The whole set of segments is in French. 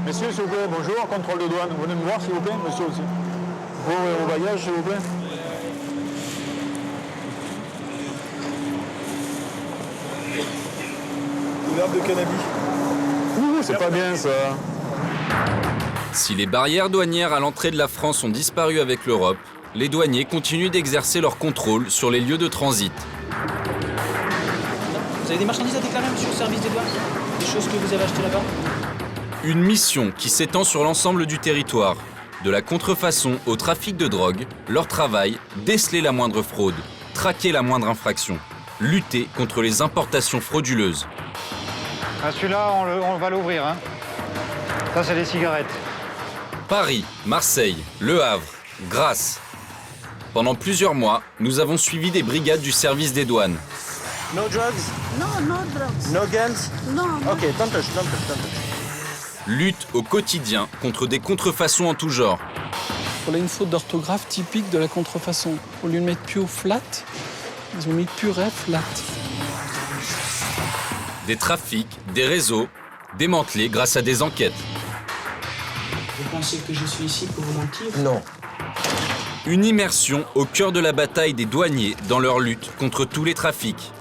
Messieurs, s'il vous plaît, bonjour, contrôle de douane. Venez me voir, s'il vous plaît, monsieur aussi. Vos bagages, s'il vous plaît. Une herbe de cannabis. Ouh, c'est pas bien, ça. Si les barrières douanières à l'entrée de la France ont disparu avec l'Europe, les douaniers continuent d'exercer leur contrôle sur les lieux de transit. Vous avez des marchandises à déclarer, monsieur, au service des douanes? Des choses que vous avez achetées là-bas? Une mission qui s'étend sur l'ensemble du territoire. De la contrefaçon au trafic de drogue, leur travail, déceler la moindre fraude, traquer la moindre infraction, lutter contre les importations frauduleuses. Ah, celui-là, on va l'ouvrir. Hein. Ça, c'est des cigarettes. Paris, Marseille, Le Havre, Grasse. Pendant plusieurs mois, nous avons suivi des brigades du service des douanes. No drugs? No, no drugs. No guns? No, no. Ok, don't touch. Lutte au quotidien contre des contrefaçons en tout genre. Voilà une faute d'orthographe typique de la contrefaçon. Au lieu de mettre pure flat, ils ont mis purée flat. Des trafics, des réseaux, démantelés grâce à des enquêtes. Vous pensez que je suis ici pour vous mentir? Non. Une immersion au cœur de la bataille des douaniers dans leur lutte contre tous les trafics.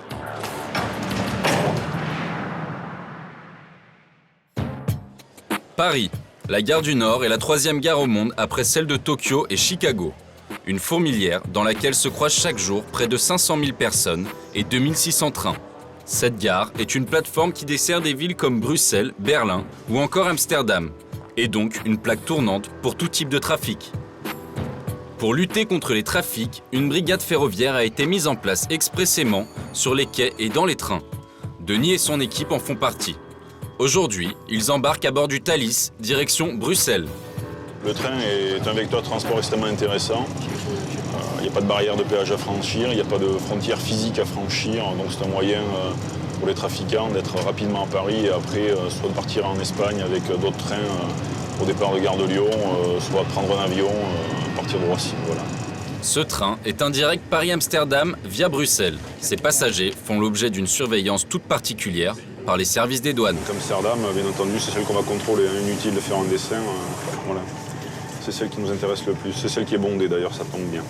Paris, la gare du Nord est la troisième gare au monde après celle de Tokyo et Chicago. Une fourmilière dans laquelle se croisent chaque jour près de 500 000 personnes et 2600 trains. Cette gare est une plateforme qui dessert des villes comme Bruxelles, Berlin ou encore Amsterdam, et donc une plaque tournante pour tout type de trafic. Pour lutter contre les trafics, une brigade ferroviaire a été mise en place expressément sur les quais et dans les trains. Denis et son équipe en font partie. Aujourd'hui, ils embarquent à bord du Thalys, direction Bruxelles. Le train est un vecteur de transport extrêmement intéressant. Il n'y a pas de barrière de péage à franchir, il n'y a pas de frontière physique à franchir. Donc c'est un moyen pour les trafiquants d'être rapidement à Paris et après soit de partir en Espagne avec d'autres trains au départ de Gare de Lyon, soit de prendre un avion, partir de Roissy. Voilà. Ce train est un direct Paris-Amsterdam via Bruxelles. Ses passagers font l'objet d'une surveillance toute particulière par les services des douanes. Amsterdam, bien entendu, c'est celle qu'on va contrôler. Inutile de faire un dessin. Voilà. C'est celle qui nous intéresse le plus. C'est celle qui est bondée d'ailleurs, ça tombe bien.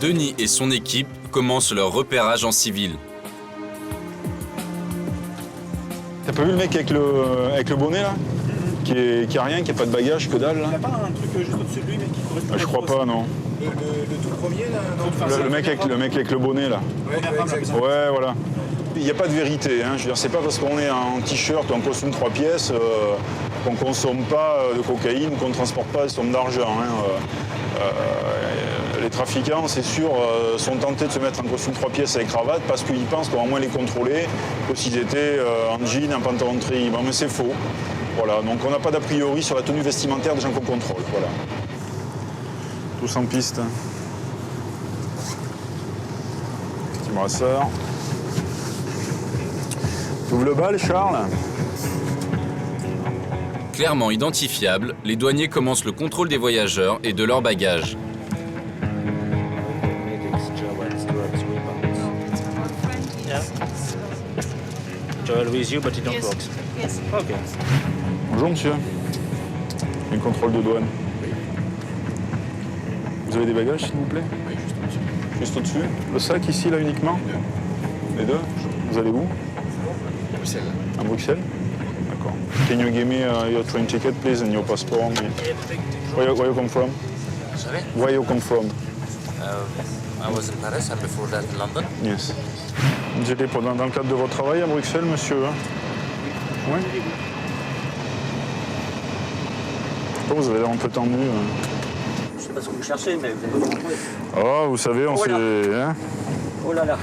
Denis et son équipe commencent leur repérage en civil. T'as pas vu le mec avec le bonnet là qui a rien, qui a pas de bagage, que dalle là? Il n'y a pas un truc juste au-dessus de lui, mais qui correspond Je crois pas, non. Le tout premier, là? Le mec avec le bonnet là. Ouais, voilà. Il n'y a pas de vérité. Hein. Je veux dire, c'est pas parce qu'on est en t-shirt ou en costume 3 pièces qu'on ne consomme pas de cocaïne ou qu'on ne transporte pas des sommes d'argent. Hein. Les trafiquants, c'est sûr, sont tentés de se mettre en costume 3 pièces avec cravate parce qu'ils pensent qu'on va moins les contrôler que s'ils étaient en jean, en pantalon de tri. Bon, mais c'est faux. Voilà. Donc on n'a pas d'a priori sur la tenue vestimentaire des gens qu'on contrôle. Voilà. Tous en piste. Petit brasseur. Tu ouvres le bal, Charles? Clairement identifiables, les douaniers commencent le contrôle des voyageurs et de leurs bagages. Joel with you, but you don't Yes. box. Yes. Okay. Bonjour, monsieur. Un contrôle de douane. Vous avez des bagages, s'il vous plaît? Oui, juste au-dessus. Le sac, ici, là, uniquement? Les deux? Vous allez où? Bruxelles. À Bruxelles? D'accord. Can you give me your train ticket, please, and your passport? Where you come from? Sorry? Where you come from? I was in Paris and before that in London. Yes. Vous étiez dans le cadre de votre travail à Bruxelles, monsieur? Hein? Oui. Pourquoi vous avez l'air un peu tendu? Je sais pas ce que vous cherchez, mais vous allez trouver. Oh, vous savez, on Oh s'est... là. Hein? Oh là là.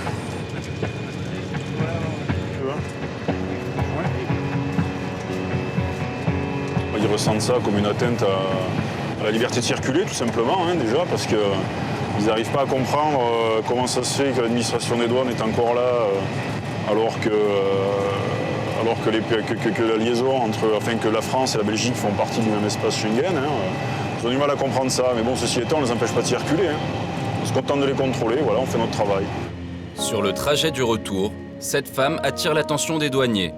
Ils ressentent ça comme une atteinte à la liberté de circuler, tout simplement, hein, déjà, parce qu'ils n'arrivent pas à comprendre comment ça se fait que l'administration des douanes est encore là, alors que la liaison que la France et la Belgique font partie du même espace Schengen. Hein, ils ont du mal à comprendre ça, mais bon, ceci étant, on ne les empêche pas de circuler. Hein. On se contente de les contrôler, voilà, on fait notre travail. Sur le trajet du retour, cette femme attire l'attention des douaniers.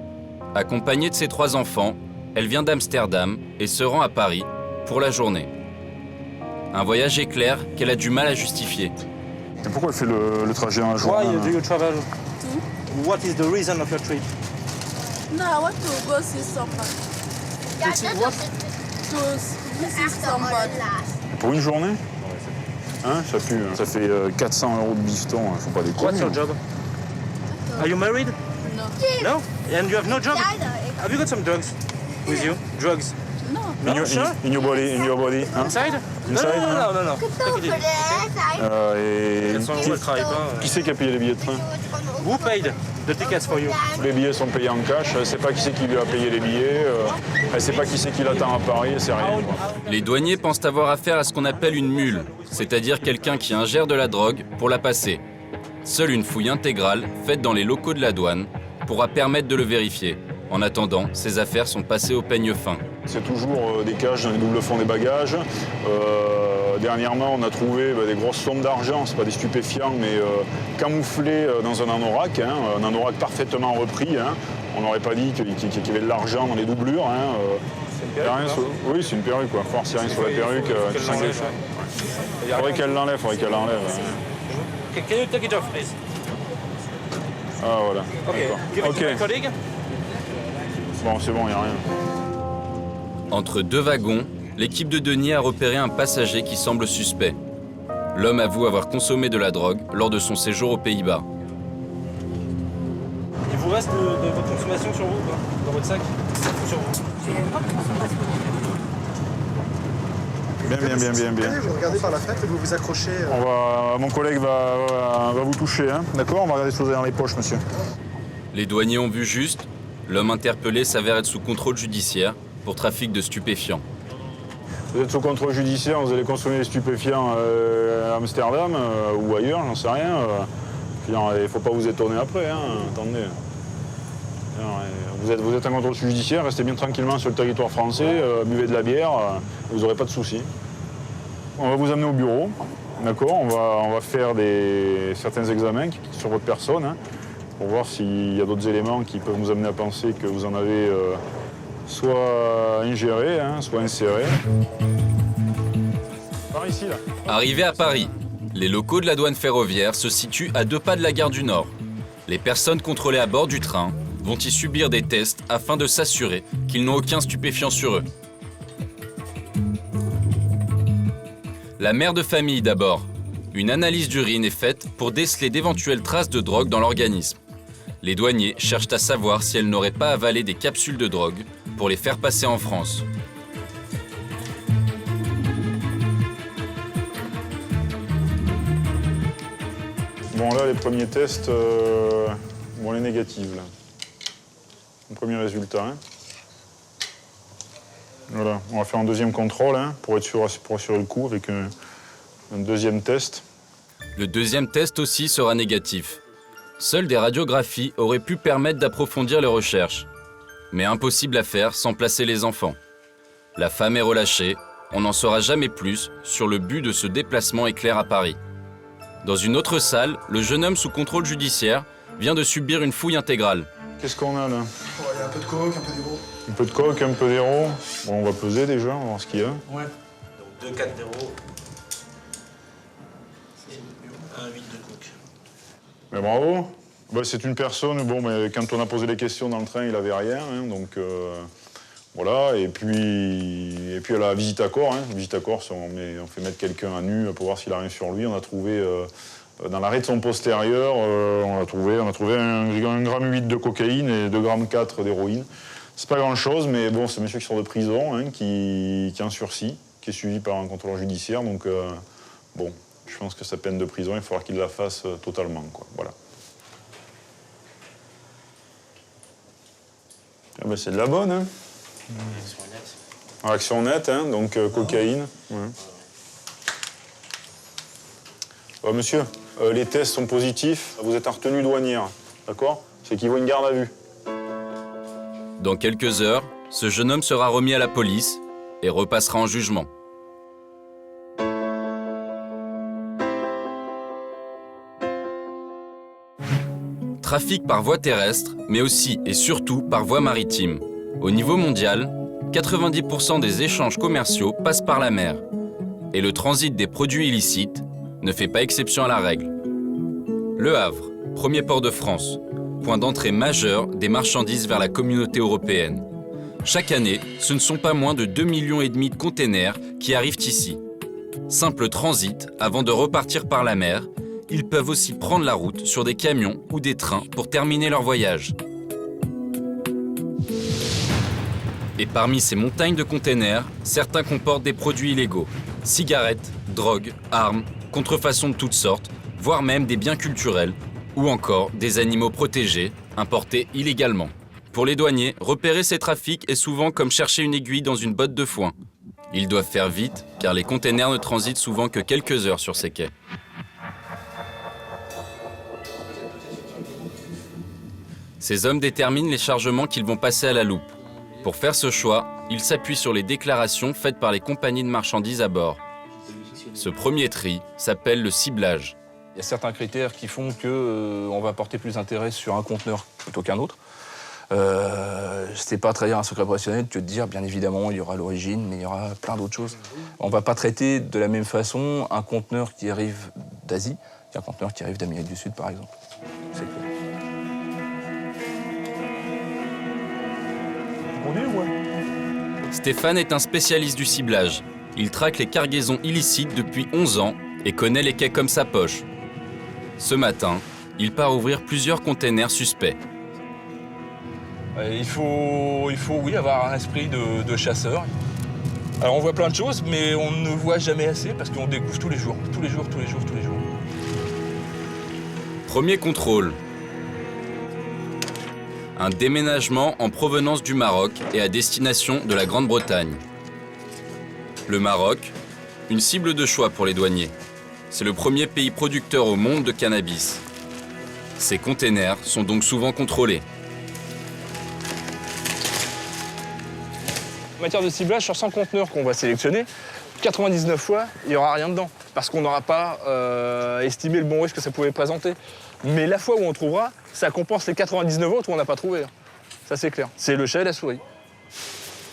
Accompagnée de ses 3 enfants, elle vient d'Amsterdam et se rend à Paris pour la journée. Un voyage éclair qu'elle a du mal à justifier. Et pourquoi elle fait le trajet dans la journée? Why do you travel? What is the reason of your trip? No, I want to go see somebody. To visit somebody. Pour une journée? Hein, ça pue. Hein. Ça fait 400 € de bifton, hein. Faut pas déconner. What's your job? Are you married? No. No? And you have no job? Have you got some drugs with you? Drugs? No. No, sure? In your body, hein? Inside? Inside, No. Take it easy. Et De toute façon, elle travaille pas. qui c'est qui a payé les billets de train? Who paid the tickets for you? Les billets sont payés en cash, elle sait pas qui c'est qui lui a payé les billets, elle sait pas qui c'est qui l'attend à Paris, elle sait rien. Quoi. Les douaniers pensent avoir affaire à ce qu'on appelle une mule, c'est-à-dire quelqu'un qui ingère de la drogue pour la passer. Seule une fouille intégrale, faite dans les locaux de la douane, pourra permettre de le vérifier. En attendant, ces affaires sont passées au peigne fin. C'est toujours des caches dans les doubles fonds des bagages. Dernièrement, on a trouvé des grosses sommes d'argent, c'est pas des stupéfiants, mais camouflés dans un anorak, hein, un anorak parfaitement repris. Hein. On n'aurait pas dit qu'il y avait de l'argent dans les doublures. Hein. C'est une perruque, Oui, c'est une perruque, quoi. Force, c'est rien sur la perruque. Tu sens que... Faudrait qu'elle l'enlève, Can you take it off, please? Ah, voilà. Give it Ok. to my colleague. Bon, c'est bon, il n'y a rien. Entre deux wagons, l'équipe de Denis a repéré un passager qui semble suspect. L'homme avoue avoir consommé de la drogue lors de son séjour aux Pays-Bas. Il vous reste de votre consommation sur vous, quoi, dans votre sac? Sur vous. Bien. Vous regardez par la fenêtre et vous vous accrochez. Mon collègue va vous toucher, hein. D'accord? On va regarder ce que vous avez dans les poches, monsieur. Les douaniers ont vu juste. L'homme interpellé s'avère être sous contrôle judiciaire pour trafic de stupéfiants. Vous êtes sous contrôle judiciaire, vous allez consommer des stupéfiants à Amsterdam ou ailleurs, j'en sais rien. Il ne faut pas vous étonner après, hein. Attendez. Vous êtes en contrôle judiciaire, restez bien tranquillement sur le territoire français, buvez de la bière, vous n'aurez pas de soucis. On va vous amener au bureau, d'accord? On va faire certains examens sur votre personne, hein, pour voir s'il y a d'autres éléments qui peuvent nous amener à penser que vous en avez soit ingéré, hein, soit inséré. Par ici, là. Arrivé à Paris, les locaux de la douane ferroviaire se situent à 2 pas de la gare du Nord. Les personnes contrôlées à bord du train vont y subir des tests afin de s'assurer qu'ils n'ont aucun stupéfiant sur eux. La mère de famille d'abord. Une analyse d'urine est faite pour déceler d'éventuelles traces de drogue dans l'organisme. Les douaniers cherchent à savoir si elle n'aurait pas avalé des capsules de drogue pour les faire passer en France. Bon, là, les premiers tests, les négatifs, là. Le premier résultat, hein. Voilà, on va faire un deuxième contrôle, hein, pour assurer le coup, avec un deuxième test. Le deuxième test aussi sera négatif. Seules des radiographies auraient pu permettre d'approfondir les recherches. Mais impossible à faire sans placer les enfants. La femme est relâchée, on n'en saura jamais plus sur le but de ce déplacement éclair à Paris. Dans une autre salle, le jeune homme sous contrôle judiciaire vient de subir une fouille intégrale. Qu'est-ce qu'on a là? Il y a un peu de coke, un peu d'héros. Un peu de coke, un peu d'héros. Bon, on va peser déjà, on va voir ce qu'il y a. Ouais. Donc 2 4 d'euros. 1 8 de coke. Mais bravo. C'est une personne, mais quand on a posé les questions dans le train, il n'avait rien, hein, donc voilà. Et puis à la visite à corps, hein. Visite à corps, on fait mettre quelqu'un à nu pour voir s'il a rien sur lui. On a trouvé dans l'arrêt de son postérieur, on a trouvé 1,8 g de cocaïne et 2,4 g d'héroïne. C'est pas grand-chose, mais bon, c'est un monsieur qui sort de prison, hein, qui est en sursis, qui est suivi par un contrôleur judiciaire, donc je pense que sa peine de prison, il faudra qu'il la fasse totalement, quoi. Voilà. Ah ben, c'est de la bonne, hein. Réaction nette, hein, donc cocaïne. Ouais. Monsieur, les tests sont positifs, vous êtes en retenue douanière, d'accord? C'est qu'il vaut une garde à vue. Dans quelques heures, ce jeune homme sera remis à la police et repassera en jugement. Trafic par voie terrestre, mais aussi et surtout par voie maritime. Au niveau mondial, 90% des échanges commerciaux passent par la mer. Et le transit des produits illicites ne fait pas exception à la règle. Le Havre, premier port de France, point d'entrée majeur des marchandises vers la communauté européenne. Chaque année, ce ne sont pas moins de 2,5 millions de containers qui arrivent ici. Simple transit, avant de repartir par la mer, ils peuvent aussi prendre la route sur des camions ou des trains pour terminer leur voyage. Et parmi ces montagnes de containers, certains comportent des produits illégaux. Cigarettes, drogues, armes, contrefaçons de toutes sortes, voire même des biens culturels, ou encore des animaux protégés, importés illégalement. Pour les douaniers, repérer ces trafics est souvent comme chercher une aiguille dans une botte de foin. Ils doivent faire vite, car les containers ne transitent souvent que quelques heures sur ces quais. Ces hommes déterminent les chargements qu'ils vont passer à la loupe. Pour faire ce choix, ils s'appuient sur les déclarations faites par les compagnies de marchandises à bord. Ce premier tri s'appelle le ciblage. Il y a certains critères qui font qu'on va porter plus d'intérêt sur un conteneur plutôt qu'un autre. C'est pas trahir un secret professionnel que de dire, bien évidemment, il y aura l'origine, mais il y aura plein d'autres choses. On va pas traiter de la même façon un conteneur qui arrive d'Asie qu'un conteneur qui arrive d'Amérique du Sud, par exemple. C'est clair. Stéphane est un spécialiste du ciblage. Il traque les cargaisons illicites depuis 11 ans et connaît les quais comme sa poche. Ce matin, il part ouvrir plusieurs containers suspects. Il faut oui, avoir un esprit de chasseur. Alors on voit plein de choses, mais on ne voit jamais assez parce qu'on découvre tous les jours. Premier contrôle. Un déménagement en provenance du Maroc et à destination de la Grande-Bretagne. Le Maroc, une cible de choix pour les douaniers. C'est le premier pays producteur au monde de cannabis. Ces containers sont donc souvent contrôlés. En matière de ciblage, sur 100 conteneurs qu'on va sélectionner, 99 fois, il n'y aura rien dedans, parce qu'on n'aura pas estimé le bon risque que ça pouvait présenter. Mais la fois où on trouvera, ça compense les 99 autres où on n'a pas trouvé. Ça, c'est clair. C'est le chat et la souris.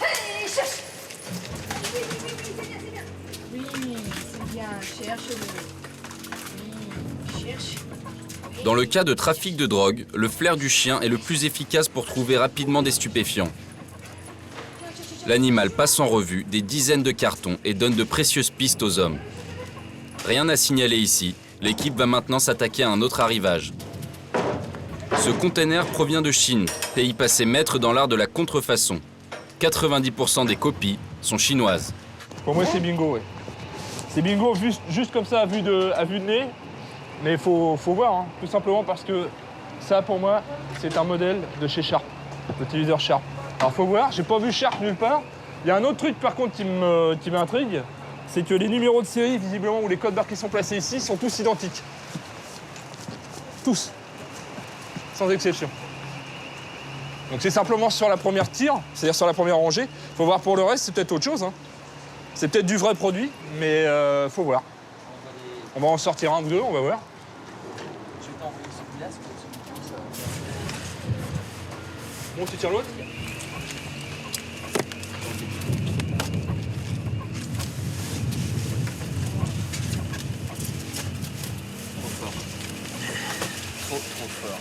Oui, c'est bien. Cherche. Dans le cas de trafic de drogue, le flair du chien est le plus efficace pour trouver rapidement des stupéfiants. L'animal passe en revue des dizaines de cartons et donne de précieuses pistes aux hommes. Rien à signaler ici, l'équipe va maintenant s'attaquer à un autre arrivage. Ce container provient de Chine, pays passé maître dans l'art de la contrefaçon. 90% des copies sont chinoises. Pour moi, c'est bingo, oui. C'est bingo juste comme ça, à vue de nez. Mais il faut voir, hein, tout simplement parce que ça, pour moi, c'est un modèle de chez Sharp, le téléviseur Sharp. Alors, faut voir, j'ai pas vu Sharp nulle part. Il y a un autre truc, par contre, qui m'intrigue, c'est que les numéros de série, visiblement, ou les codes barres qui sont placés ici, sont tous identiques. Tous. Sans exception. Donc c'est simplement sur la première tire, c'est-à-dire sur la première rangée. Faut voir pour le reste, c'est peut-être autre chose. Hein. C'est peut-être du vrai produit, mais faut voir. On va en sortir un ou deux, on va voir. Bon, tu tires l'autre ? Trop fort.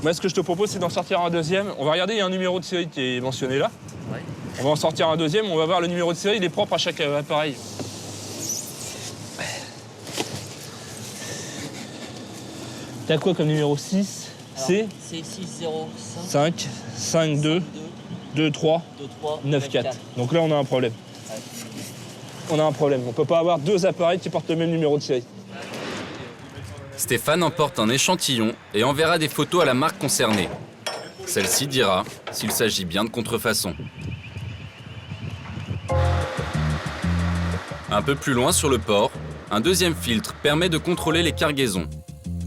Moi, ce que je te propose, c'est d'en sortir un deuxième. On va regarder, il y a un numéro de série qui est mentionné là. Ouais. On va en sortir un deuxième, on va voir le numéro de série, il est propre à chaque appareil. T'as quoi comme numéro 6 C C'est 605 5, 5, 2, 2, 3, 9, 4. Donc là, on a un problème. On a un problème. On ne peut pas avoir deux appareils qui portent le même numéro de série. Stéphane emporte un échantillon et enverra des photos à la marque concernée. Celle-ci dira s'il s'agit bien de contrefaçon. Un peu plus loin sur le port, un deuxième filtre permet de contrôler les cargaisons.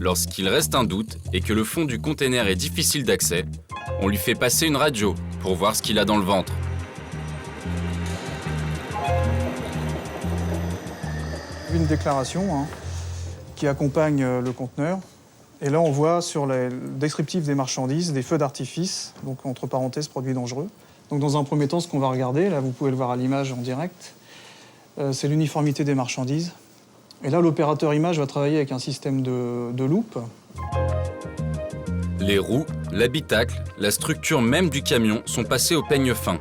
Lorsqu'il reste un doute et que le fond du conteneur est difficile d'accès, on lui fait passer une radio pour voir ce qu'il a dans le ventre. Une déclaration qui accompagne le conteneur. Et là, on voit sur le descriptif des marchandises des feux d'artifice, donc entre parenthèses produits dangereux, Donc dans un premier temps, ce qu'on va regarder, là vous pouvez le voir à l'image en direct, c'est l'uniformité des marchandises. Et là, l'opérateur image va travailler avec un système de loupe. Les roues, l'habitacle, la structure même du camion sont passés au peigne fin.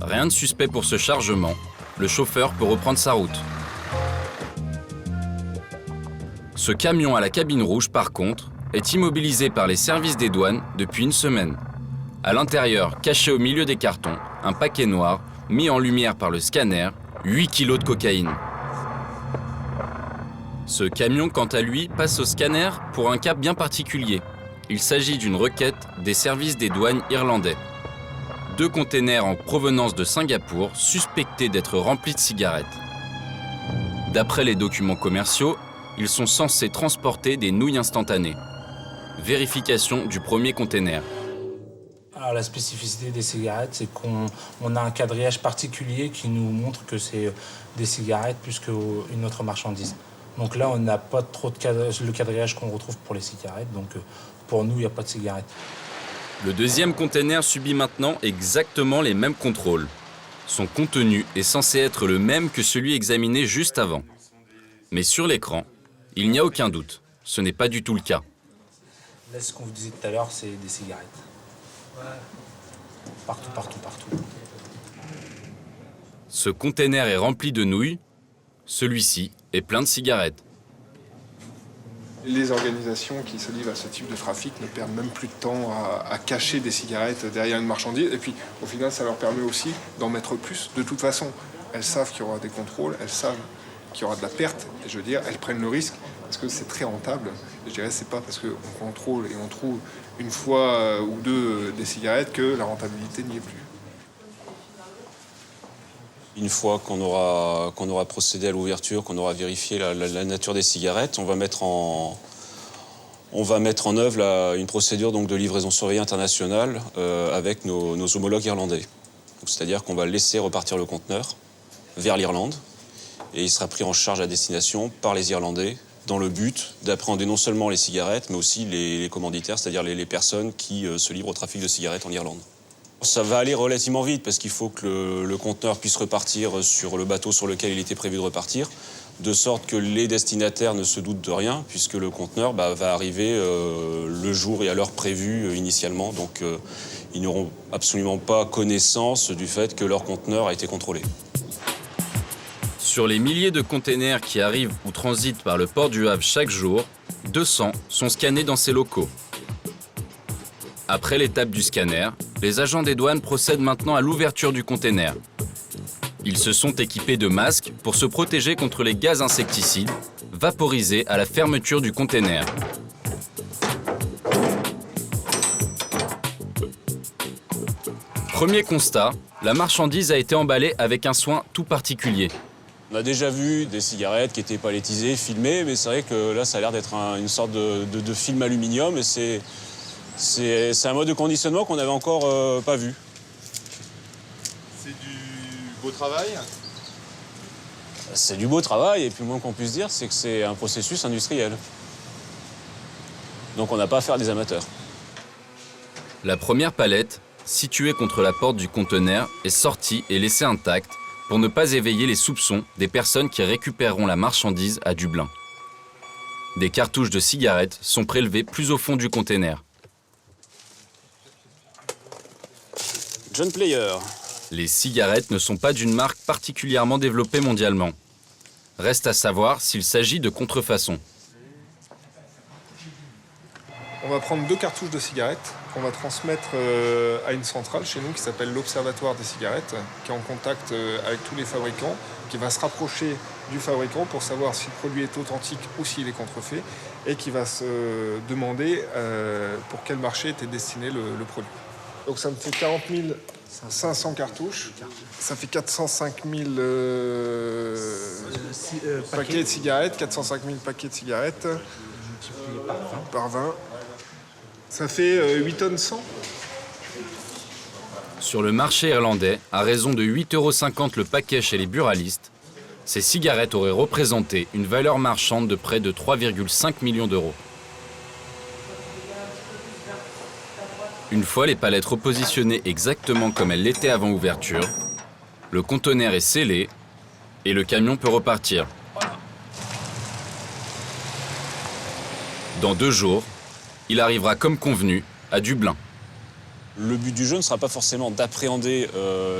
Rien de suspect pour ce chargement. Le chauffeur peut reprendre sa route. Ce camion à la cabine rouge, par contre, est immobilisé par les services des douanes depuis une semaine. À l'intérieur, caché au milieu des cartons, un paquet noir, mis en lumière par le scanner, 8 kilos de cocaïne. Ce camion, quant à lui, passe au scanner pour un cas bien particulier. Il s'agit d'une requête des services des douanes irlandais. 2 containers en provenance de Singapour suspectés d'être remplis de cigarettes. D'après les documents commerciaux, ils sont censés transporter des nouilles instantanées. Vérification du premier container. Alors, la spécificité des cigarettes, c'est qu'on a un quadrillage particulier qui nous montre que c'est des cigarettes plus qu'une autre marchandise. Donc là, on n'a pas trop le quadrillage qu'on retrouve pour les cigarettes. Donc pour nous, il n'y a pas de cigarettes. Le deuxième container subit maintenant exactement les mêmes contrôles. Son contenu est censé être le même que celui examiné juste avant. Mais sur l'écran, il n'y a aucun doute. Ce n'est pas du tout le cas. Là, ce qu'on vous disait tout à l'heure, c'est des cigarettes. Partout. Ce container est rempli de nouilles. Celui-ci est plein de cigarettes. Les organisations qui se livrent à ce type de trafic ne perdent même plus de temps à cacher des cigarettes derrière une marchandise. Et puis, au final, ça leur permet aussi d'en mettre plus. De toute façon, elles savent qu'il y aura des contrôles, elles savent qu'il y aura de la perte. Et je veux dire, elles prennent le risque parce que c'est très rentable. Et je dirais, c'est pas parce qu'on contrôle et on trouve une fois ou deux des cigarettes que la rentabilité n'y est plus. Une fois qu'on aura procédé à l'ouverture, qu'on aura vérifié la nature des cigarettes, on va mettre en œuvre une procédure donc, de livraison surveillée internationale avec nos homologues irlandais. C'est-à-dire qu'on va laisser repartir le conteneur vers l'Irlande et il sera pris en charge à destination par les Irlandais dans le but d'appréhender non seulement les cigarettes, mais aussi les commanditaires, c'est-à-dire les personnes qui se livrent au trafic de cigarettes en Irlande. Ça va aller relativement vite parce qu'il faut que le conteneur puisse repartir sur le bateau sur lequel il était prévu de repartir, de sorte que les destinataires ne se doutent de rien, puisque le conteneur va arriver le jour et à l'heure prévue initialement. Donc ils n'auront absolument pas connaissance du fait que leur conteneur a été contrôlé. Sur les milliers de containers qui arrivent ou transitent par le port du Havre chaque jour, 200 sont scannés dans ces locaux. Après l'étape du scanner, les agents des douanes procèdent maintenant à l'ouverture du container. Ils se sont équipés de masques pour se protéger contre les gaz insecticides vaporisés à la fermeture du container. Premier constat, la marchandise a été emballée avec un soin tout particulier. On a déjà vu des cigarettes qui étaient palettisées, filmées, mais c'est vrai que là, ça a l'air d'être une sorte de film aluminium et c'est un mode de conditionnement qu'on n'avait encore pas vu. C'est du beau travail ? C'est du beau travail, et puis le moins qu'on puisse dire, c'est que c'est un processus industriel. Donc on n'a pas affaire à des amateurs. La première palette, située contre la porte du conteneur, est sortie et laissée intacte pour ne pas éveiller les soupçons des personnes qui récupéreront la marchandise à Dublin. Des cartouches de cigarettes sont prélevées plus au fond du conteneur. John Player. Les cigarettes ne sont pas d'une marque particulièrement développée mondialement. Reste à savoir s'il s'agit de contrefaçon. On va prendre 2 cartouches de cigarettes qu'on va transmettre à une centrale chez nous qui s'appelle l'Observatoire des cigarettes, qui est en contact avec tous les fabricants, qui va se rapprocher du fabricant pour savoir si le produit est authentique ou s'il est contrefait, et qui va se demander pour quel marché était destiné le produit. Donc ça me fait 40 500 cartouches, ça fait 405 000 paquets de cigarettes, 405 000 paquets de cigarettes par 20. Ça fait 8 tonnes 100. Sur le marché irlandais, à raison de 8,50 € le paquet chez les buralistes, ces cigarettes auraient représenté une valeur marchande de près de 3,5 millions d'euros. Une fois les palettes repositionnées exactement comme elles l'étaient avant ouverture, le conteneur est scellé et le camion peut repartir. Dans 2 jours, il arrivera comme convenu à Dublin. Le but du jeu ne sera pas forcément d'appréhender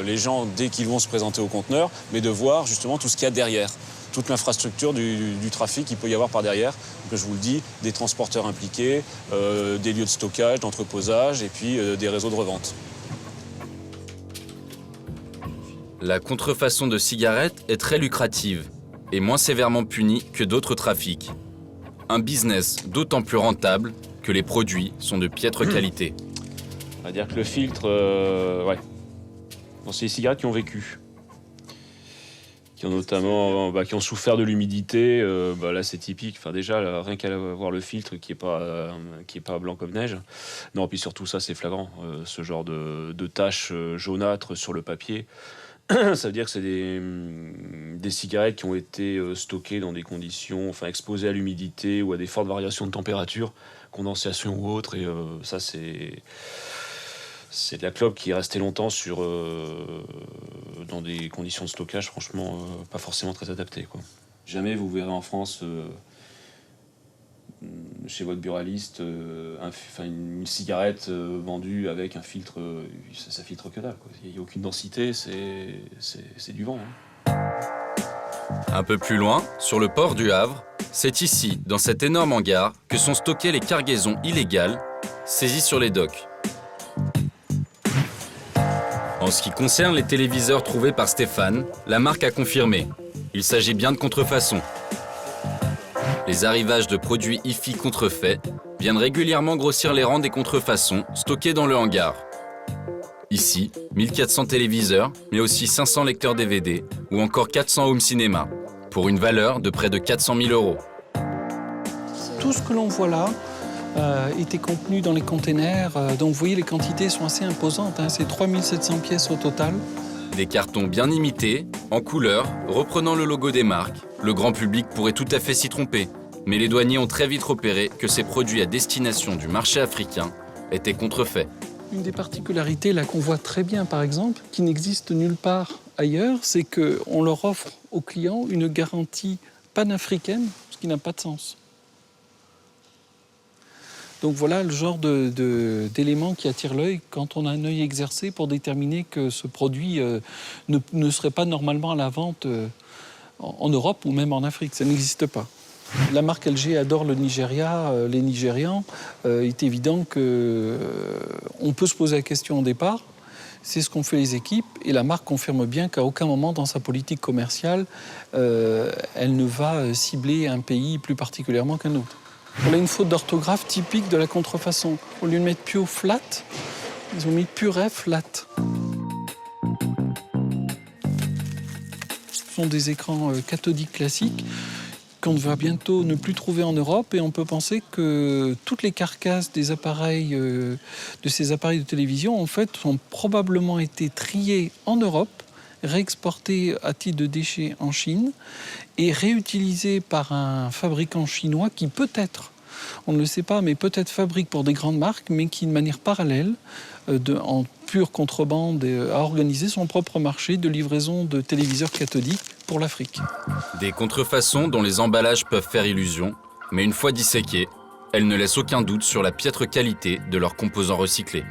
les gens dès qu'ils vont se présenter au conteneur, mais de voir justement tout ce qu'il y a derrière, toute l'infrastructure du trafic qu'il peut y avoir par derrière. Donc, je vous le dis, des transporteurs impliqués, des lieux de stockage, d'entreposage et puis des réseaux de revente. La contrefaçon de cigarettes est très lucrative et moins sévèrement punie que d'autres trafics. Un business d'autant plus rentable que les produits sont de piètre qualité. On va dire que le filtre, Bon, c'est les cigarettes qui ont vécu, qui ont notamment, qui ont souffert de l'humidité. Là, c'est typique. Enfin, déjà, là, rien qu'à voir le filtre qui est pas blanc comme neige. Non, puis surtout ça, c'est flagrant. Ce genre de taches jaunâtres sur le papier. Ça veut dire que c'est des cigarettes qui ont été stockées dans des conditions, exposées à l'humidité ou à des fortes variations de température, condensation ou autre. Et ça, c'est de la clope qui est restée longtemps dans des conditions de stockage, franchement, pas forcément très adaptées, quoi. Jamais vous verrez en France, chez votre buraliste, une cigarette vendue avec un filtre, ça filtre que dalle, quoi. Il n'y a aucune densité, c'est du vent, hein. Un peu plus loin, sur le port du Havre, c'est ici, dans cet énorme hangar, que sont stockées les cargaisons illégales saisies sur les docks. En ce qui concerne les téléviseurs trouvés par Stéphane, la marque a confirmé. Il s'agit bien de contrefaçon. Les arrivages de produits hi-fi contrefaits viennent régulièrement grossir les rangs des contrefaçons stockés dans le hangar. Ici, 1400 téléviseurs, mais aussi 500 lecteurs DVD ou encore 400 home cinéma, pour une valeur de près de 400 000 €. Tout ce que l'on voit là était contenu dans les containers. Donc vous voyez, les quantités sont assez imposantes, hein. C'est 3700 pièces au total. Des cartons bien imités, en couleur, reprenant le logo des marques. Le grand public pourrait tout à fait s'y tromper. Mais les douaniers ont très vite repéré que ces produits à destination du marché africain étaient contrefaits. Une des particularités là qu'on voit très bien, par exemple, qui n'existe nulle part ailleurs, c'est qu'on leur offre aux clients une garantie panafricaine, ce qui n'a pas de sens. Donc voilà le genre d'éléments qui attire l'œil quand on a un œil exercé pour déterminer que ce produit ne serait pas normalement à la vente en Europe ou même en Afrique. Ça n'existe pas. La marque LG adore le Nigeria, les Nigérians. Il est évident qu'on peut se poser la question au départ. C'est ce qu'ont fait les équipes. Et la marque confirme bien qu'à aucun moment dans sa politique commerciale, elle ne va cibler un pays plus particulièrement qu'un autre. Voilà une faute d'orthographe typique de la contrefaçon. Au lieu de mettre Pio flat, ils ont mis Purée flat. Ce sont des écrans cathodiques classiques qu'on va bientôt ne plus trouver en Europe, et on peut penser que toutes les carcasses des appareils, de ces appareils de télévision, en fait, ont probablement été triées en Europe, réexportées à titre de déchets en Chine et réutilisées par un fabricant chinois qui peut-être, on ne le sait pas, mais peut-être fabrique pour des grandes marques, mais qui de manière parallèle, en pure contrebande, a organisé son propre marché de livraison de téléviseurs cathodiques pour l'Afrique. Des contrefaçons dont les emballages peuvent faire illusion, mais une fois disséquées, elles ne laissent aucun doute sur la piètre qualité de leurs composants recyclés.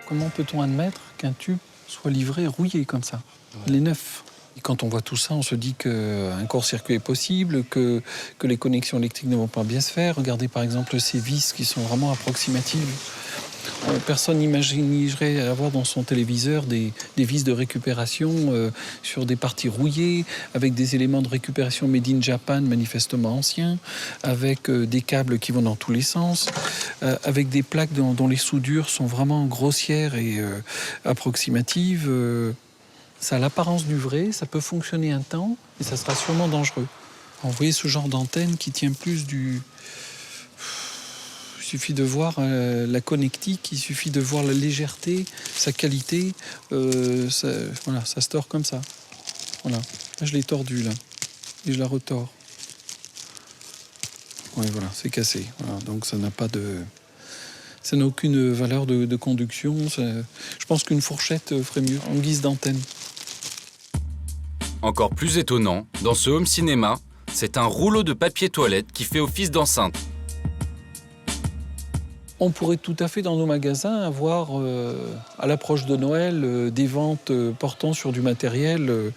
Comment peut-on admettre qu'un tube soit livré rouillé comme ça? Il est neuf. Et quand on voit tout ça, on se dit qu'un court-circuit est possible, que les connexions électriques ne vont pas bien se faire. Regardez par exemple ces vis qui sont vraiment approximatives. Personne n'imaginerait avoir dans son téléviseur des vis de récupération sur des parties rouillées, avec des éléments de récupération made in Japan manifestement anciens, avec des câbles qui vont dans tous les sens, avec des plaques dont les soudures sont vraiment grossières et approximatives. Ça a l'apparence du vrai, ça peut fonctionner un temps, et ça sera sûrement dangereux. Vous voyez ce genre d'antenne qui tient plus du... Il suffit de voir la connectique, il suffit de voir la légèreté, sa qualité. Voilà, ça se tord comme ça. Voilà. Là, je l'ai tordu, là. Et je la retors. Oui, voilà, c'est cassé. Voilà, donc ça n'a pas de Ça n'a aucune valeur de conduction. Je pense qu'une fourchette ferait mieux, en guise d'antenne. Encore plus étonnant, dans ce home cinéma, c'est un rouleau de papier toilette qui fait office d'enceinte. On pourrait tout à fait dans nos magasins avoir, à l'approche de Noël, des ventes portant sur du matériel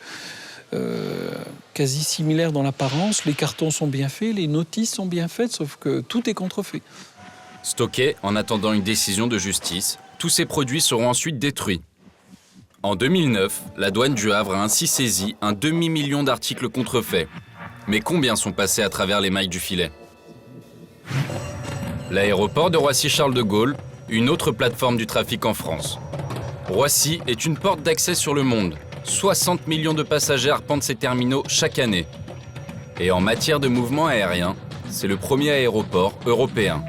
quasi similaire dans l'apparence. Les cartons sont bien faits, les notices sont bien faites, sauf que tout est contrefait. Stockés en attendant une décision de justice, tous ces produits seront ensuite détruits. En 2009, la douane du Havre a ainsi saisi un demi-million d'articles contrefaits. Mais combien sont passés à travers les mailles du filet? L'aéroport de Roissy-Charles de Gaulle, une autre plateforme du trafic en France. Roissy est une porte d'accès sur le monde. 60 millions de passagers arpentent ses terminaux chaque année. Et en matière de mouvement aérien, c'est le premier aéroport européen.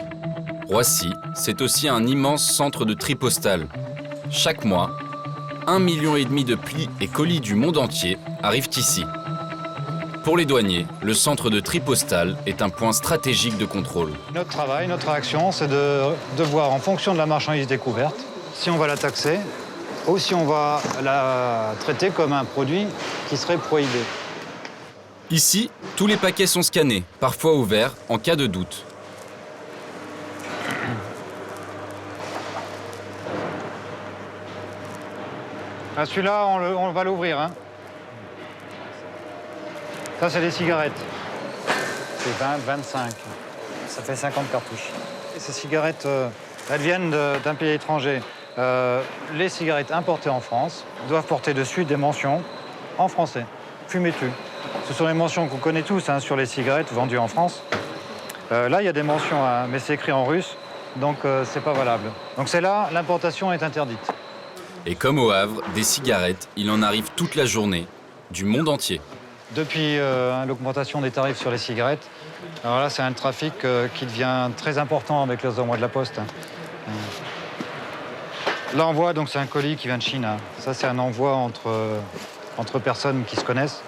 Roissy, c'est aussi un immense centre de tri postal. Chaque mois, 1,5 million de plis et colis du monde entier arrivent ici. Pour les douaniers, le centre de tri postal est un point stratégique de contrôle. Notre travail, notre action, c'est de voir en fonction de la marchandise découverte si on va la taxer ou si on va la traiter comme un produit qui serait prohibé. Ici, tous les paquets sont scannés, parfois ouverts en cas de doute. Ah, celui-là, on va l'ouvrir. Hein. Ça, c'est des cigarettes. C'est 20, 25. Ça fait 50 cartouches. Et ces cigarettes, elles viennent d'un pays étranger. Les cigarettes importées en France doivent porter dessus des mentions en français. Fumez-tu. Ce sont les mentions qu'on connaît tous hein, sur les cigarettes vendues en France. Là, il y a des mentions, hein, mais c'est écrit en russe, donc c'est pas valable. Donc c'est là, l'importation est interdite. Et comme au Havre, des cigarettes, il en arrive toute la journée, du monde entier. Depuis l'augmentation des tarifs sur les cigarettes, alors là, c'est un trafic qui devient très important avec les envois de la Poste. L'envoi, donc, c'est un colis qui vient de Chine. Hein. Ça, c'est un envoi entre personnes qui se connaissent.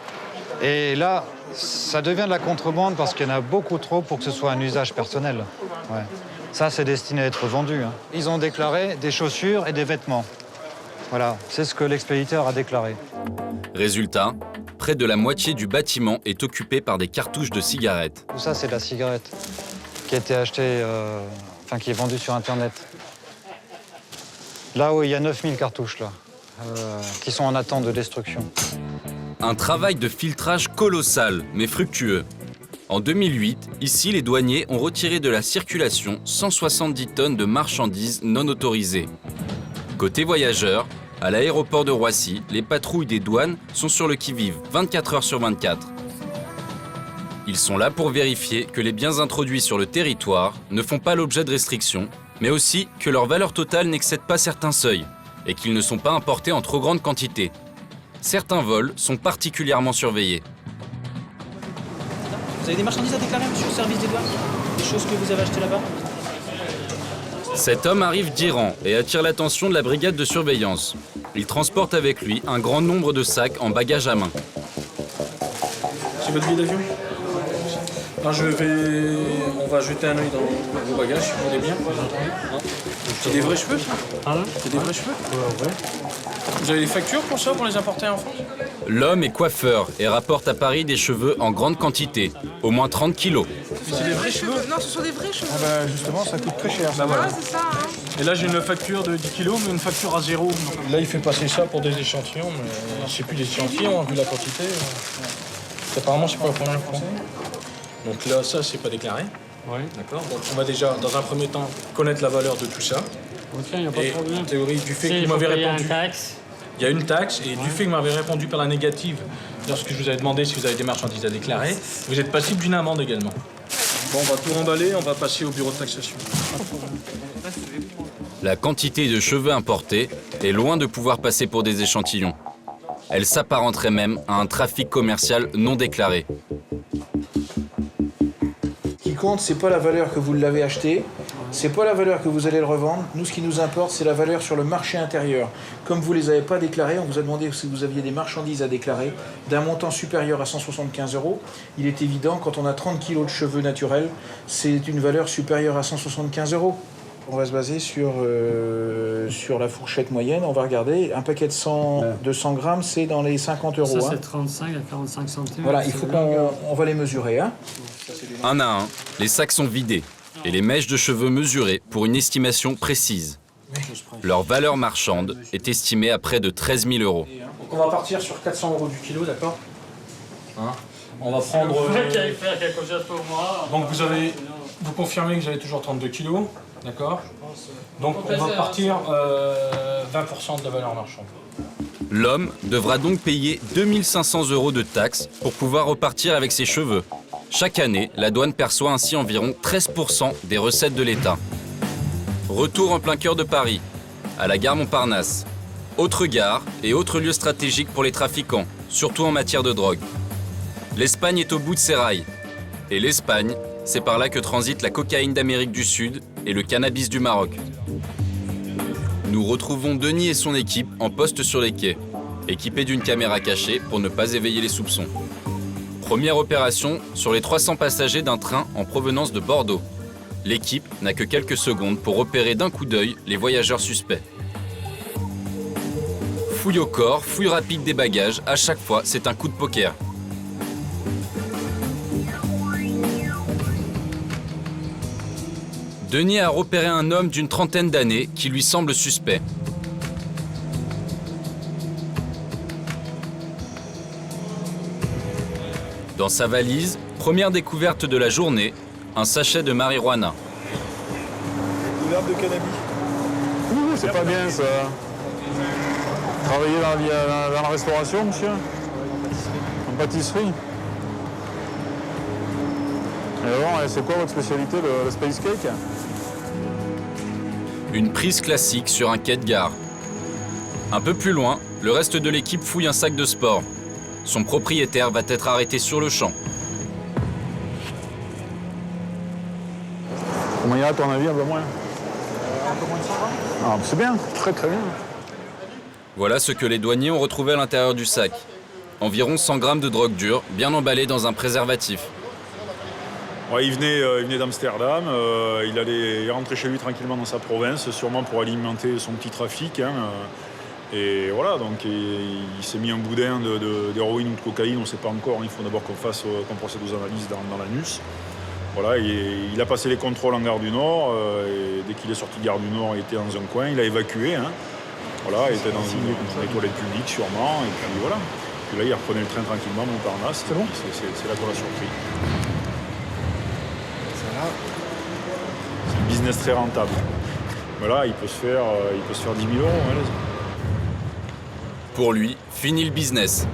Et là, ça devient de la contrebande parce qu'il y en a beaucoup trop pour que ce soit un usage personnel. Ouais. Ça, c'est destiné à être vendu. Hein. Ils ont déclaré des chaussures et des vêtements. Voilà, c'est ce que l'expéditeur a déclaré. Résultat, près de la moitié du bâtiment est occupé par des cartouches de cigarettes. Tout ça, c'est de la cigarette qui a été achetée, qui est vendue sur Internet. Là où il y a 9000 cartouches, là, qui sont en attente de destruction. Un travail de filtrage colossal, mais fructueux. En 2008, ici, les douaniers ont retiré de la circulation 170 tonnes de marchandises non autorisées. Côté voyageurs, à l'aéroport de Roissy, les patrouilles des douanes sont sur le qui-vive 24 heures sur 24. Ils sont là pour vérifier que les biens introduits sur le territoire ne font pas l'objet de restrictions, mais aussi que leur valeur totale n'excède pas certains seuils et qu'ils ne sont pas importés en trop grande quantité. Certains vols sont particulièrement surveillés. Vous avez des marchandises à déclarer, monsieur, au service des douanes? Des choses que vous avez achetées là-bas? Cet homme arrive d'Iran et attire l'attention de la brigade de surveillance. Il transporte avec lui un grand nombre de sacs en bagages à main. C'est votre billet d'avion? Alors on va jeter un œil dans vos bagages, si vous voulez bien. C'est des vrais cheveux, ça? C'est des vrais cheveux? Ouais. Vous avez des factures pour ça, pour les importer en France? L'homme est coiffeur et rapporte à Paris des cheveux en grande quantité, au moins 30 kilos. C'est des vrais cheveux? Non, ce sont des vrais cheveux. Ah bah justement, ça coûte très cher. Bah voilà. C'est ça. Hein. Et là, j'ai une facture de 10 kilos, mais une facture à 0. Là, il fait passer ça pour des échantillons, mais c'est plus des échantillons, vu la quantité. Apparemment, c'est pas la première fois. Donc là, ça, c'est pas déclaré. Oui. D'accord. Donc on va déjà, dans un premier temps, connaître la valeur de tout ça. Ok, il n'y a pas de problème. En théorie, du fait que vous m'avez répondu... Il y a une taxe, et du fait que vous m'avez répondu par la négative, lorsque je vous avais demandé si vous avez des marchandises à déclarer, vous êtes passible d'une amende également. Bon, on va tout remballer, on va passer au bureau de taxation. La quantité de cheveux importés est loin de pouvoir passer pour des échantillons. Elle s'apparenterait même à un trafic commercial non déclaré. Ce qui compte, c'est pas la valeur que vous l'avez acheté, c'est pas la valeur que vous allez le revendre. Nous, ce qui nous importe, c'est la valeur sur le marché intérieur. Comme vous les avez pas déclarés, on vous a demandé si vous aviez des marchandises à déclarer d'un montant supérieur à 175 €. Il est évident, quand on a 30 kilos de cheveux naturels, c'est une valeur supérieure à 175 €. On va se baser sur la fourchette moyenne. On va regarder. Un paquet de 100 grammes, c'est dans les 50 euros. Ça, c'est 35 à 45 centimes. Voilà, il faut qu'on va les mesurer. Hein. Un à un, les sacs sont vidés et les mèches de cheveux mesurées pour une estimation précise. Leur valeur marchande est estimée à près de 13 000 euros. Donc on va partir sur 400 euros du kilo, d'accord hein. On va prendre... Donc vous confirmez que j'avais toujours 32 kilos, d'accord. Donc on va partir 20% de la valeur marchande. L'homme devra donc payer 2 500 euros de taxes pour pouvoir repartir avec ses cheveux. Chaque année, la douane perçoit ainsi environ 13% des recettes de l'État. Retour en plein cœur de Paris, à la gare Montparnasse. Autre gare et autre lieu stratégique pour les trafiquants, surtout en matière de drogue. L'Espagne est au bout de ses rails. Et l'Espagne, c'est par là que transite la cocaïne d'Amérique du Sud et le cannabis du Maroc. Nous retrouvons Denis et son équipe en poste sur les quais, équipés d'une caméra cachée pour ne pas éveiller les soupçons. Première opération sur les 300 passagers d'un train en provenance de Bordeaux. L'équipe n'a que quelques secondes pour repérer d'un coup d'œil les voyageurs suspects. Fouille au corps, fouille rapide des bagages, à chaque fois c'est un coup de poker. Denis a repéré un homme d'une trentaine d'années qui lui semble suspect. Dans sa valise, première découverte de la journée, un sachet de marijuana. De l'herbe de cannabis. Ouh, c'est pas bien ça. Travailler dans la restauration, monsieur? En pâtisserie. Et alors, c'est quoi votre spécialité, le space cake? Une prise classique sur un quai de gare. Un peu plus loin, le reste de l'équipe fouille un sac de sport. Son propriétaire va être arrêté sur le champ. Comment ira à ton avis, un peu moins? Un peu moins de 100 grammes. Ah, c'est bien, très très bien. Voilà ce que les douaniers ont retrouvé à l'intérieur du sac. Environ 100 grammes de drogue dure, bien emballée dans un préservatif. Ouais, il venait d'Amsterdam, il rentrait chez lui tranquillement dans sa province, sûrement pour alimenter son petit trafic. Hein, et voilà, donc il s'est mis un boudin d'héroïne ou de cocaïne, on ne sait pas encore. Il faut d'abord qu'on procède aux analyses dans l'anus. Voilà, il a passé les contrôles en gare du Nord, et dès qu'il est sorti de gare du Nord, il était dans un coin, il a évacué. Hein, voilà, il était dans les toilettes publiques sûrement, et puis voilà. Puis là, il reprenait le train tranquillement à Montparnasse. C'est bon. C'est là qu'on l'a surpris. C'est un business très rentable. Voilà, il peut se faire 10 000 euros. Hein, Pour lui, fini le business.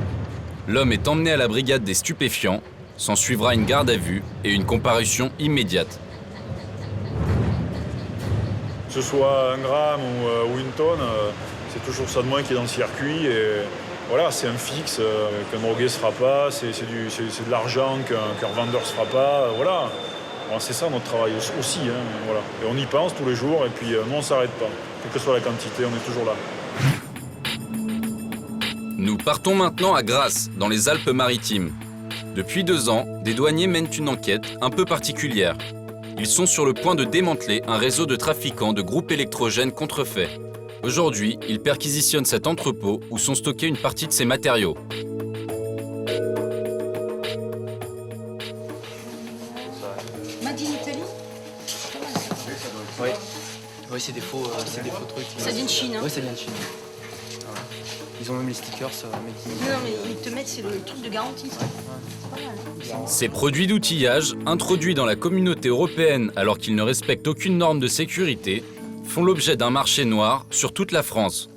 L'homme est emmené à la brigade des stupéfiants. S'en suivra une garde à vue et une comparution immédiate. Que ce soit 1 gramme ou 1 tonne, c'est toujours ça de moins qui est dans le circuit. Et voilà, c'est un fixe qu'un drogué ne se fera pas, c'est de l'argent qu'un revendeur ne se fera pas. Voilà. Alors, c'est ça notre travail aussi. Hein, voilà. Et on y pense tous les jours et puis nous on ne s'arrête pas. Quelle que soit la quantité, on est toujours là. Nous partons maintenant à Grasse, dans les Alpes-Maritimes. Depuis 2 ans, des douaniers mènent une enquête un peu particulière. Ils sont sur le point de démanteler un réseau de trafiquants de groupes électrogènes contrefaits. Aujourd'hui, ils perquisitionnent cet entrepôt où sont stockés une partie de ces matériaux. Made in Italy? Oui, c'est des faux trucs. Ça vient de Chine, hein? Oui, ça vient de Chine. Voilà. Ils ont même les stickers. Non, mais ils te mettent, c'est le truc de garantie. Ça. Ces produits d'outillage, introduits dans la communauté européenne alors qu'ils ne respectent aucune norme de sécurité, font l'objet d'un marché noir sur toute la France.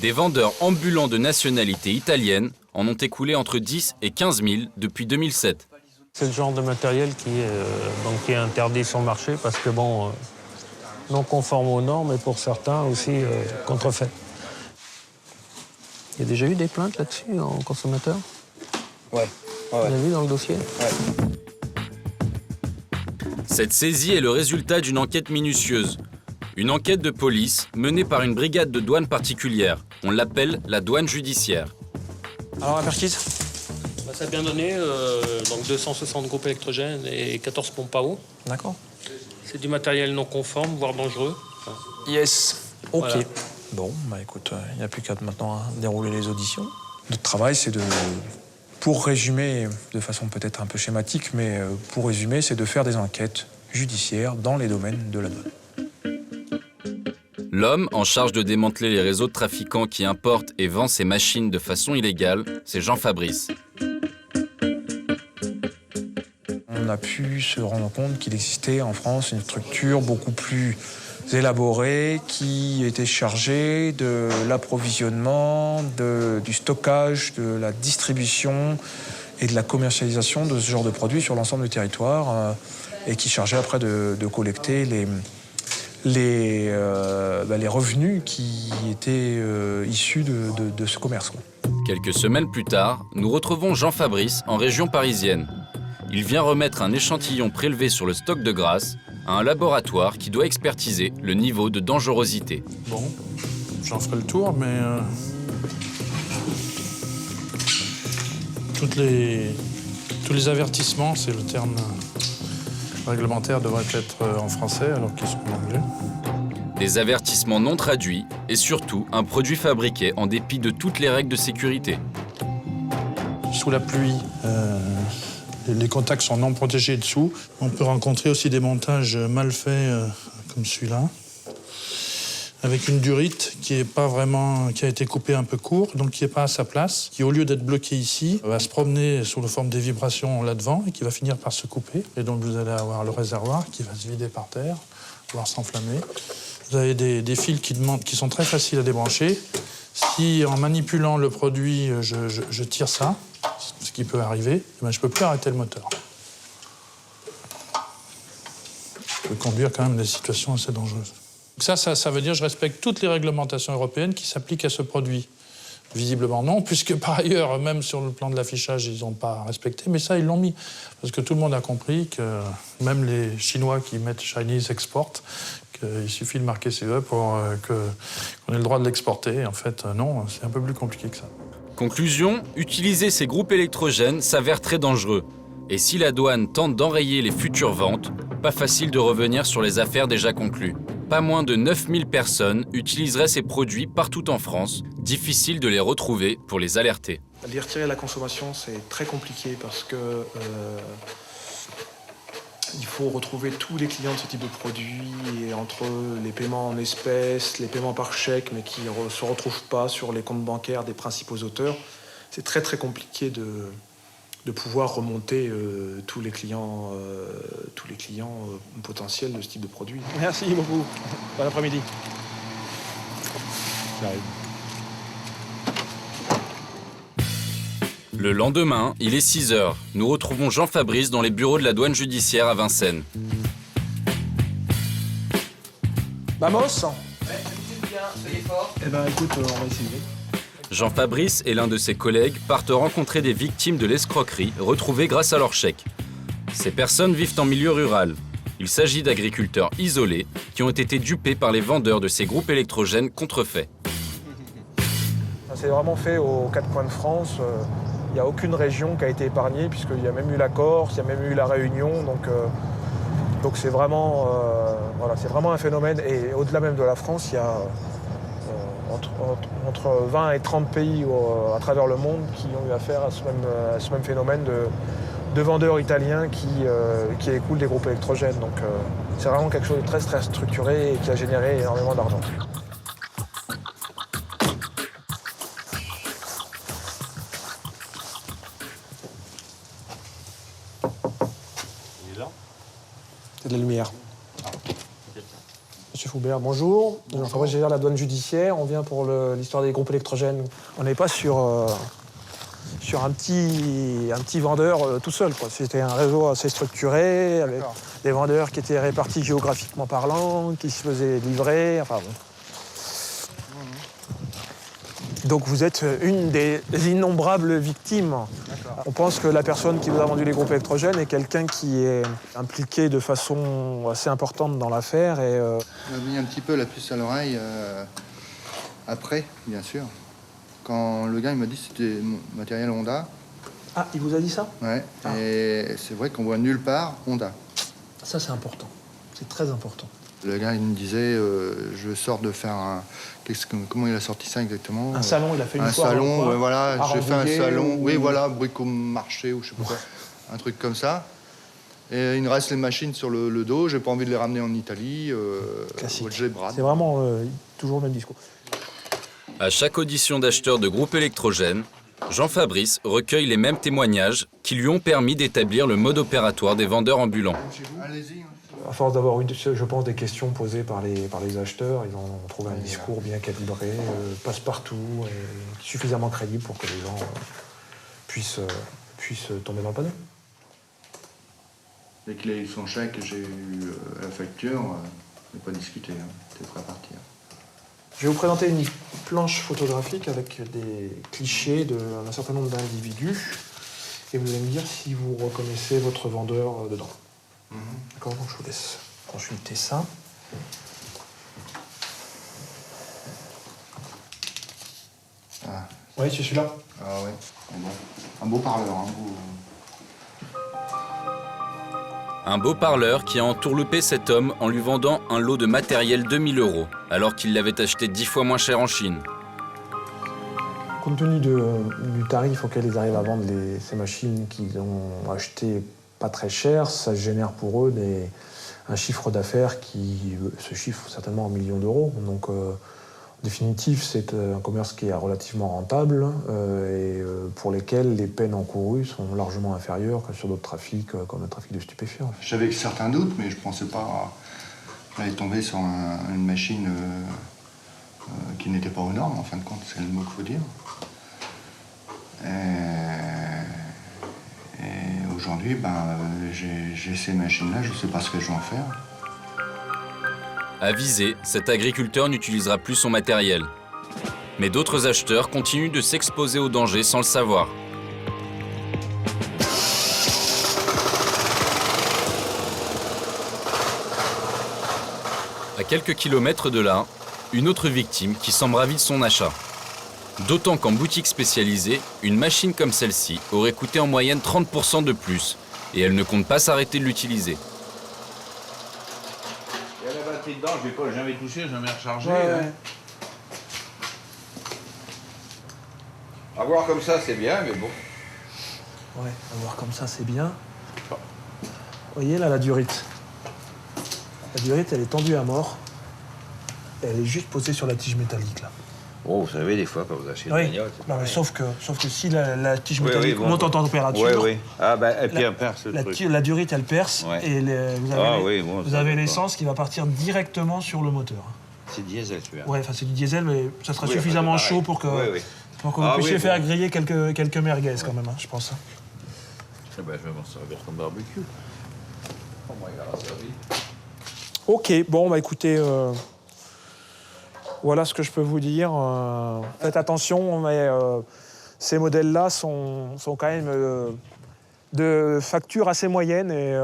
Des vendeurs ambulants de nationalité italienne en ont écoulé entre 10 et 15 000 depuis 2007. C'est le genre de matériel qui est interdit sur le marché parce que, non conforme aux normes et pour certains aussi contrefait. Il y a déjà eu des plaintes là-dessus en consommateur? Ouais. Vous avez vu dans le dossier? Ouais. Cette saisie est le résultat d'une enquête minutieuse. Une enquête de police menée par une brigade de douane particulière. On l'appelle la douane judiciaire. Alors, la perquise? Ça a bien donné, donc 260 groupes électrogènes et 14 pompes à eau. D'accord. C'est du matériel non conforme, voire dangereux. Yes. Ok. Voilà. Bon, bah écoute, il n'y a plus qu'à maintenant dérouler les auditions. Notre travail, c'est de... Pour résumer, de façon peut-être un peu schématique, mais pour résumer, c'est de faire des enquêtes judiciaires dans les domaines de la douane. L'homme en charge de démanteler les réseaux de trafiquants qui importent et vendent ces machines de façon illégale, c'est Jean Fabrice. On a pu se rendre compte qu'il existait en France une structure beaucoup plus élaborée qui était chargée de l'approvisionnement, du stockage, de la distribution et de la commercialisation de ce genre de produits sur l'ensemble du territoire et qui chargeait après de collecter les revenus qui étaient issus de ce commerce, quoi. Quelques semaines plus tard, nous retrouvons Jean Fabrice en région parisienne. Il vient remettre un échantillon prélevé sur le stock de Grasse à un laboratoire qui doit expertiser le niveau de dangerosité. Bon, j'en ferai le tour, mais tous les avertissements, c'est le terme réglementaire, devraient être en français alors qu'ils sont en anglais. Des avertissements non traduits et surtout un produit fabriqué en dépit de toutes les règles de sécurité. Sous la pluie, les contacts sont non protégés dessous. On peut rencontrer aussi des montages mal faits comme celui-là, avec une durite qui a été coupée un peu court, donc qui n'est pas à sa place, qui au lieu d'être bloquée ici, va se promener sous la forme des vibrations là-devant et qui va finir par se couper. Et donc vous allez avoir le réservoir qui va se vider par terre, voire s'enflammer. Vous avez des fils qui sont très faciles à débrancher. Si en manipulant le produit, je tire ça, ce qui peut arriver, je ne peux plus arrêter le moteur. Je peux conduire quand même des situations assez dangereuses. Ça veut dire que je respecte toutes les réglementations européennes qui s'appliquent à ce produit. Visiblement non, puisque par ailleurs, même sur le plan de l'affichage, ils n'ont pas respecté, mais ça, ils l'ont mis. Parce que tout le monde a compris que même les Chinois qui mettent Chinese Export, qu'il suffit de marquer CE pour qu'on ait le droit de l'exporter. En fait, non, c'est un peu plus compliqué que ça. Conclusion, utiliser ces groupes électrogènes s'avère très dangereux. Et si la douane tente d'enrayer les futures ventes, pas facile de revenir sur les affaires déjà conclues. Pas moins de 9000 personnes utiliseraient ces produits partout en France. Difficile de les retrouver pour les alerter. Les retirer de la consommation, c'est très compliqué parce que il faut retrouver tous les clients de ce type de produit, et entre les paiements en espèces, les paiements par chèque, mais qui ne se retrouvent pas sur les comptes bancaires des principaux auteurs. C'est très très compliqué de pouvoir remonter tous les clients potentiels de ce type de produit. Merci beaucoup. Bon après-midi. J'arrive. Le lendemain, il est 6 h. Nous retrouvons Jean Fabrice dans les bureaux de la douane judiciaire à Vincennes. Vamos ? Ouais, bien, soyez fort. Eh ben écoute, on va essayer. Jean Fabrice et l'un de ses collègues partent rencontrer des victimes de l'escroquerie retrouvées grâce à leur chèque. Ces personnes vivent en milieu rural. Il s'agit d'agriculteurs isolés qui ont été dupés par les vendeurs de ces groupes électrogènes contrefaits. C'est vraiment fait aux 4 coins de France. Il n'y a aucune région qui a été épargnée, puisqu'il y a même eu la Corse, il y a même eu la Réunion. Donc c'est vraiment, c'est vraiment un phénomène. Et au-delà même de la France, il y a entre 20 et 30 pays à travers le monde qui ont eu affaire à ce même phénomène de vendeurs italiens qui écoulent des groupes électrogènes. Donc c'est vraiment quelque chose de très, très structuré et qui a généré énormément d'argent. C'est de la lumière. Monsieur Foubert, bonjour. Jean Fabrice, je gère la douane judiciaire. On vient pour l'histoire des groupes électrogènes. On n'est pas sur un petit vendeur tout seul, quoi. C'était un réseau assez structuré, avec des vendeurs qui étaient répartis géographiquement parlant, qui se faisaient livrer. Enfin bon. Donc vous êtes une des innombrables victimes. On pense que la personne qui vous a vendu les groupes électrogènes est quelqu'un qui est impliqué de façon assez importante dans l'affaire. On a mis un petit peu la puce à l'oreille après, bien sûr. Quand le gars il m'a dit que c'était matériel Honda. Ah, il vous a dit ça? Ouais, et c'est vrai qu'on voit nulle part Honda. Ça, c'est important. C'est très important. Le gars, il me disait, je sors de faire un... Comment il a sorti ça exactement? Un salon, il a fait une un foire. salon, ouais, voilà, j'ai fait un salon, ou... oui, voilà, bricomarché ou je sais pas quoi, un truc comme ça. Et il me reste les machines sur le dos, j'ai pas envie de les ramener en Italie, je les brade. C'est vraiment toujours le même discours. À chaque audition d'acheteurs de groupes électrogènes, Jean-Fabrice recueille les mêmes témoignages qui lui ont permis d'établir le mode opératoire des vendeurs ambulants. À force d'avoir eu, je pense, des questions posées par les acheteurs, ils ont trouvé un discours bien calibré, passe-partout, et suffisamment crédible pour que les gens puissent tomber dans le panneau. Dès qu'il a eu son chèque, j'ai eu la facture, on n'a pas discuté, c'était prêt à partir. Je vais vous présenter une planche photographique avec des clichés d'un certain nombre d'individus, et vous allez me dire si vous reconnaissez votre vendeur dedans. D'accord, donc je vous laisse consulter ça. Ah. Oui, c'est celui-là. Ah ouais, bon. Un beau parleur, Un beau parleur qui a entourloupé cet homme en lui vendant un lot de matériel 2000 €, alors qu'il l'avait acheté 10 fois moins cher en Chine. Compte tenu du tarif auquel ils arrivent à vendre ces machines qu'ils ont achetées pas très cher, ça génère pour eux un chiffre d'affaires qui se chiffre certainement en millions d'euros. Donc, en définitive, c'est un commerce qui est relativement rentable et pour lesquels les peines encourues sont largement inférieures que sur d'autres trafics, comme le trafic de stupéfiants. J'avais certains doutes, mais je pensais pas aller tomber sur une machine qui n'était pas aux normes, en fin de compte, c'est le mot qu'il faut dire. Et aujourd'hui, j'ai ces machines-là, je ne sais pas ce que je vais en faire. Avisé, cet agriculteur n'utilisera plus son matériel. Mais d'autres acheteurs continuent de s'exposer au danger sans le savoir. À quelques kilomètres de là, une autre victime qui semble ravie de son achat. D'autant qu'en boutique spécialisée, une machine comme celle-ci aurait coûté en moyenne 30% de plus, et elle ne compte pas s'arrêter de l'utiliser. Il y a la batterie dedans, je ne vais pas jamais toucher, jamais recharger. Ouais. À voir comme ça, c'est bien, mais bon. Ouais, à voir comme ça, c'est bien. Vous voyez là, la durite. La durite, elle est tendue à mort. Elle est juste posée sur la tige métallique, là. Oh, vous savez, des fois, quand vous achetez une bagnole, c'est non, mais sauf que si la tige Oui, métallique bon, monte en température... Oui. Ah, et puis elle perce, le truc. La durite, elle perce, et vous avez l'essence qui va partir directement sur le moteur. C'est diesel, celui-là. Ouais, enfin, c'est du diesel, mais ça sera suffisamment chaud pour que vous puissiez faire griller quelques merguez, quand même, je pense. Je vais m'en servir comme barbecue. Oh, moi, il a servi. Ok, bon, écoutez... Voilà ce que je peux vous dire. Faites attention, mais ces modèles-là sont quand même de facture assez moyenne. Et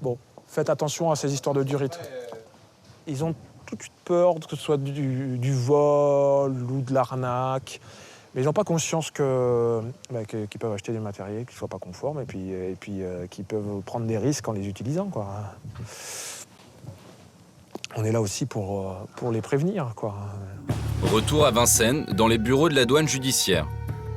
bon, faites attention à ces histoires de durite. Ils ont toute peur que ce soit du vol ou de l'arnaque. Mais ils n'ont pas conscience qu'ils peuvent acheter des matériels qui ne soient pas conformes et puis qu'ils peuvent prendre des risques en les utilisant, quoi. On est là aussi pour les prévenir, quoi. Retour à Vincennes, dans les bureaux de la douane judiciaire.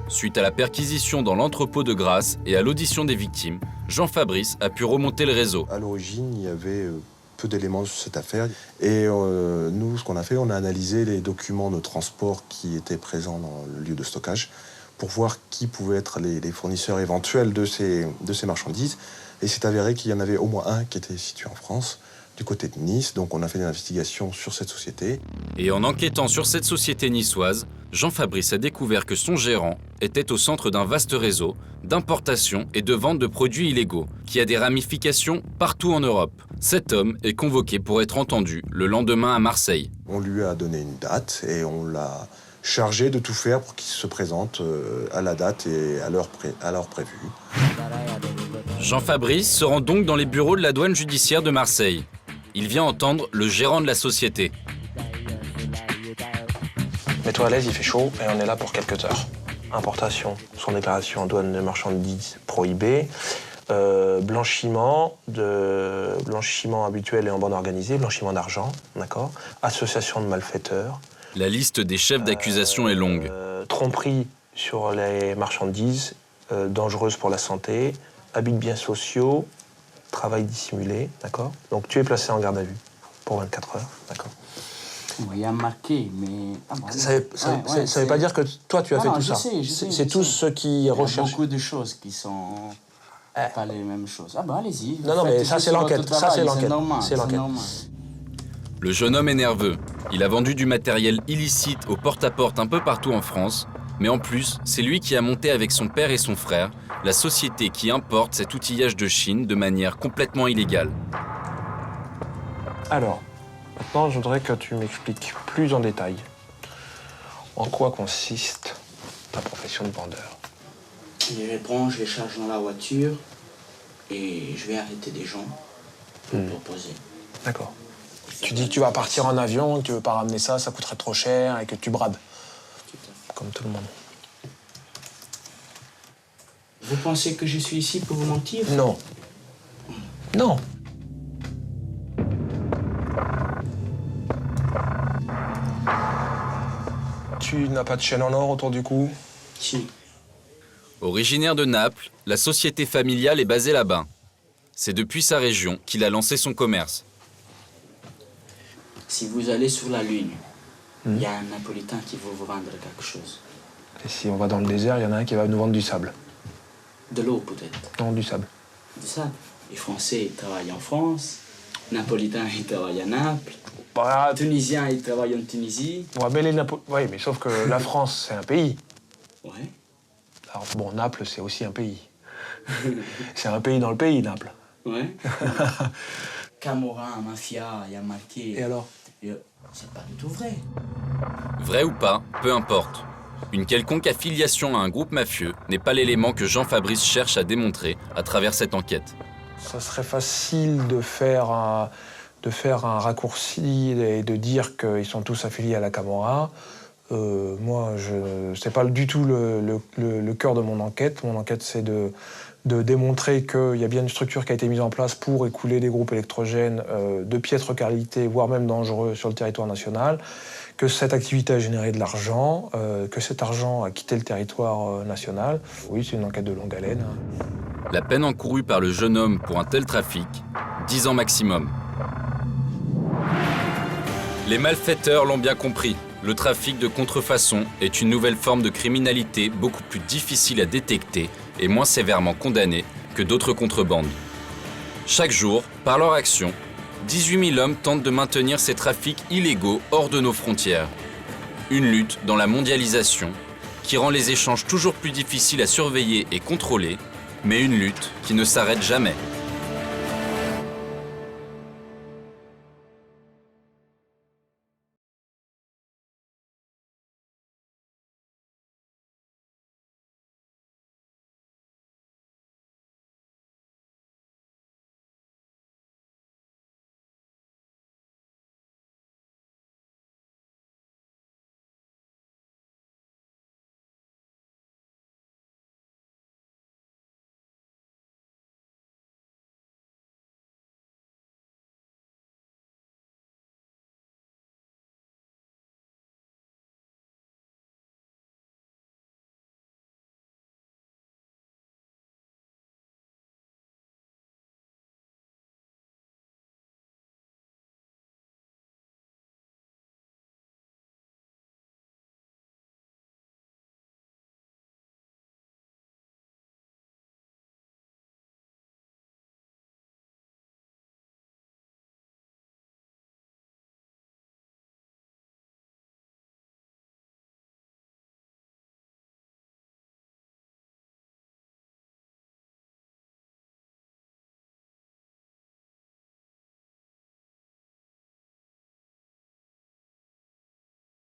Suite à la perquisition dans l'entrepôt de Grasse et à l'audition des victimes, Jean-Fabrice a pu remonter le réseau. À l'origine, il y avait peu d'éléments sur cette affaire. Et nous, ce qu'on a fait, on a analysé les documents de transport qui étaient présents dans le lieu de stockage pour voir qui pouvaient être les fournisseurs éventuels de ces marchandises. Et c'est avéré qu'il y en avait au moins un qui était situé en France, du côté de Nice, donc on a fait des investigations sur cette société. Et en enquêtant sur cette société niçoise, Jean-Fabrice a découvert que son gérant était au centre d'un vaste réseau d'importation et de vente de produits illégaux, qui a des ramifications partout en Europe. Cet homme est convoqué pour être entendu le lendemain à Marseille. On lui a donné une date et on l'a chargé de tout faire pour qu'il se présente à la date et à l'heure prévue. Jean-Fabrice se rend donc dans les bureaux de la douane judiciaire de Marseille. Il vient entendre le gérant de la société. Mets-toi à l'aise, il fait chaud et on est là pour quelques heures. Importation, sans déclaration en douane de marchandises prohibée. blanchiment habituel et en bande organisée, blanchiment d'argent, d'accord, association de malfaiteurs. La liste des chefs d'accusation est longue. Tromperie sur les marchandises, dangereuses pour la santé, abus de biens sociaux, travail dissimulé, d'accord. Donc tu es placé en garde à vue pour 24 heures, d'accord. Il y a marqué, mais... Ça veut pas dire que toi tu as fait tout ça. C'est tous ceux qui recherchent. Il y a beaucoup de choses qui sont pas les mêmes choses. Ah ben allez-y. Non, mais ça c'est l'enquête. Ça c'est l'enquête. C'est l'enquête. Le jeune homme est nerveux. Il a vendu du matériel illicite au porte-à-porte un peu partout en France. Mais en plus, c'est lui qui a monté avec son père et son frère la société qui importe cet outillage de Chine de manière complètement illégale. Alors, maintenant je voudrais que tu m'expliques plus en détail en quoi consiste ta profession de vendeur. Je les prends, je les charge dans la voiture et je vais arrêter des gens pour proposer. D'accord. Tu dis que tu vas partir en avion, que tu veux pas ramener ça, ça coûterait trop cher et que tu brades. Comme tout le monde. Vous pensez que je suis ici pour vous mentir? Non. Non. Tu n'as pas de chaîne en or autour du cou? Si. Originaire de Naples, la société familiale est basée là-bas. C'est depuis sa région qu'il a lancé son commerce. Si vous allez sur la Lune, il y a un Napolitain qui veut vous vendre quelque chose. Et si on va dans le désert, il y en a un qui va nous vendre du sable. De l'eau peut-être. Non, du sable. Du sable. Les Français, ils travaillent en France. Napolitains, ils travaillent à Naples. Bah, Tunisiens, ils travaillent en Tunisie. Ouais, mais oui, mais sauf que la France, c'est un pays. Ouais. Alors, bon, Naples, c'est aussi un pays. C'est un pays dans le pays, Naples. Ouais. Camorra, mafia, il y a marqué. Et alors? C'est pas du tout vrai. Vrai ou pas, peu importe. Une quelconque affiliation à un groupe mafieux n'est pas l'élément que Jean-Fabrice cherche à démontrer à travers cette enquête. Ça serait facile de faire un raccourci et de dire qu'ils sont tous affiliés à la Camorra. Moi, c'est pas du tout le cœur de mon enquête. Mon enquête, c'est de démontrer qu'il y a bien une structure qui a été mise en place pour écouler des groupes électrogènes de piètre qualité, voire même dangereux sur le territoire national, que cette activité a généré de l'argent, que cet argent a quitté le territoire national. Oui, c'est une enquête de longue haleine. La peine encourue par le jeune homme pour un tel trafic, 10 ans maximum. Les malfaiteurs l'ont bien compris. Le trafic de contrefaçon est une nouvelle forme de criminalité beaucoup plus difficile à détecter et moins sévèrement condamnée que d'autres contrebandes. Chaque jour, par leur action, 18 000 hommes tentent de maintenir ces trafics illégaux hors de nos frontières. Une lutte dans la mondialisation qui rend les échanges toujours plus difficiles à surveiller et contrôler, mais une lutte qui ne s'arrête jamais.